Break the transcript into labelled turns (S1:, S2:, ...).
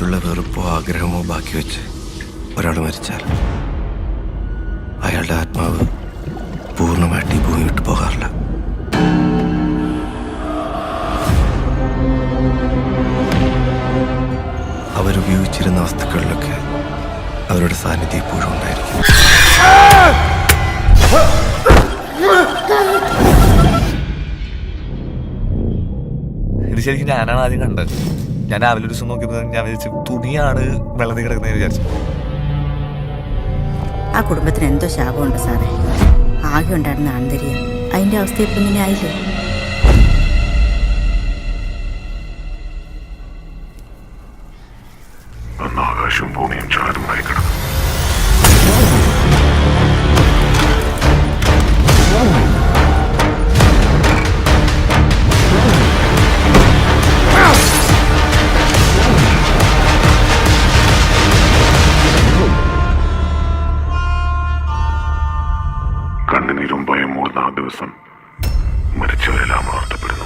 S1: പേരിലുള്ള വെറുപ്പോ ആഗ്രഹമോ ബാക്കി വെച്ച് ഒരാൾ മരിച്ചാൽ അയാളുടെ ആത്മാവ് പൂർണ്ണമായിട്ട് ഈ ഭൂമി വിട്ടു പോകാറില്ല. അവരുപയോഗിച്ചിരുന്ന വസ്തുക്കളിലൊക്കെ അവരുടെ സാന്നിധ്യം ഇപ്പോഴും ഉണ്ടായിരിക്കും.
S2: ഇത് ശരിക്കും ഞാനാണ് ആദ്യം കണ്ടത്. ഞാൻ രാവിലെ ഒരു ദിവസം നോക്കിയപ്പോൾ ഞാൻ വിചാരിച്ചു തുണിയാണ് വെള്ളത്തിൽ കിടക്കുന്നതെന്ന് വിചാരിച്ചു.
S3: ആ കുടുംബത്തിന് എന്തോ ശാപമുണ്ട് സാറേ. ആകെ ഉണ്ടായിരുന്ന ആന്തരികം അതിന്റെ അവസ്ഥ ഇപ്പം ഇങ്ങനെ ആയില്ലേ?
S4: ആകാശവും ഭൂമിയും ചാരുമായി കിടന്നു. കണ്ണുനീരും ഭയം മൂടുന്ന ആ ദിവസം മരിച്ചവരെല്ലാം ഉണർത്തപ്പെടുന്നു.